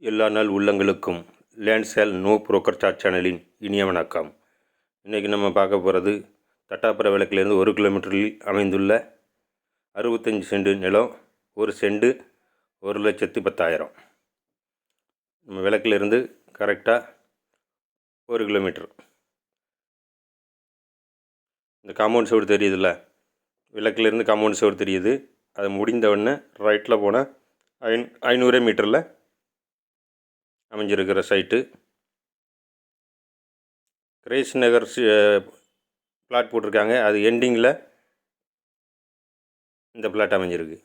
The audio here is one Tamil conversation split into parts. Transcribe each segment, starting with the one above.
எல்லா நாள் உள்ளங்களுக்கும் land sale no broker chat சேனலின் இனிய வணக்கம். இன்றைக்கி நம்ம பார்க்க போகிறது தட்டாப்புற விளக்கிலிருந்து 1 கிலோமீட்டரில் அமைந்துள்ள 65 சென்ட் நிலம். ஒரு சென்ட் 1,10,000. நம்ம விளக்கிலிருந்து கரெக்டாக 1 கிலோமீட்டர். இந்த காம்பவுண்ட் சுவர் தெரியுதுல்ல, விளக்கிலிருந்து காம்பவுண்ட் சுவர் தெரியுது. அது முடிந்தவுடனே ரைட்டில் போனால் 500 மீட்டரில் அமைஞ்சிருக்கிற சைட்டு. கிரேஸ் நகர் பிளாட் போட்டிருக்காங்க. அது எண்டிங்கில் இந்த பிளாட் அமைஞ்சிருக்கு.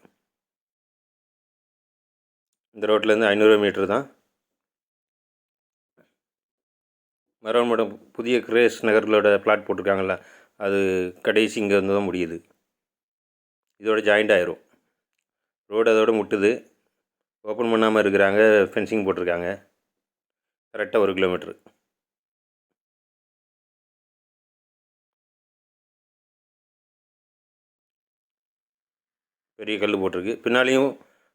இந்த ரோட்லேருந்து 500 மீட்டர் தான். மரம் புதிய கிரேஸ் நகர்களோட பிளாட் போட்டிருக்காங்கல்ல, அது கடைசி இங்கே வந்து தான் முடியுது. இதோட ஜாயிண்ட் ஆயிரும். ரோடு அதோடு முட்டுது. ஓப்பன் பண்ணாமல் இருக்கிறாங்க, ஃபென்சிங் போட்டிருக்காங்க. கரெக்டாக 1 கிலோமீட்ரு. பெரிய கல் போட்டிருக்கு. பின்னாலேயும்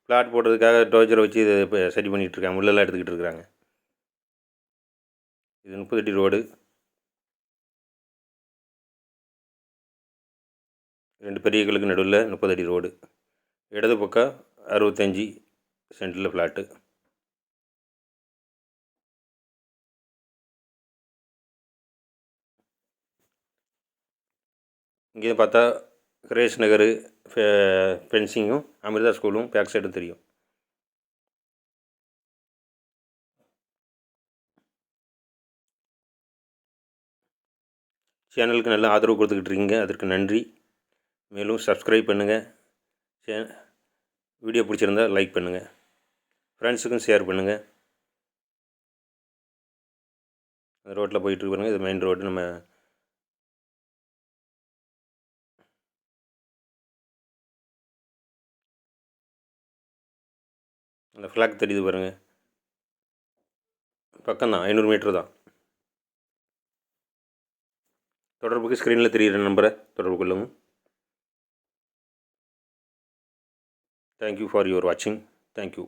பிளாட் போடுறதுக்காக டோஜரை வச்சு இதை இப்போ சரி பண்ணிகிட்ருக்காங்க. முள்ளெல்லாம் எடுத்துக்கிட்டு இருக்கிறாங்க. இது 30 அடி ரோடு. 2 பெரிய கல்லுக்கு நடுவில் 30 அடி ரோடு. இடது பக்கம் 65 சென்டில் ஃப்ளாட்டு. இங்கே பார்த்தா கிரேஸ் நகர் ஃபென்சிங்கும் அமிர்தா ஸ்கூலும் பேக் சைடும் தெரியும். சேனலுக்கு நல்ல ஆதரவு கொடுத்துக்கிட்டு இருக்கீங்க, அதற்கு நன்றி. மேலும் சப்ஸ்கிரைப் பண்ணுங்கள். வீடியோ பிடிச்சிருந்தால் லைக் பண்ணுங்கள். ஃப்ரெண்ட்ஸுக்கும் ஷேர் பண்ணுங்கள். அந்த ரோட்டில் போயிட்டு பாருங்கள். இது மெயின் ரோடு. நம்ம அந்த ஃப்ளாக் தெரியுது பாருங்கள். பக்கம்தான், 500 மீட்ரு தான். தொடர்புக்கு ஸ்க்ரீனில் தெரிகிற நம்பரை தொடர்பு கொள்ளவும். தேங்க்யூ ஃபார் யுவர் வாட்சிங். தேங்க்யூ.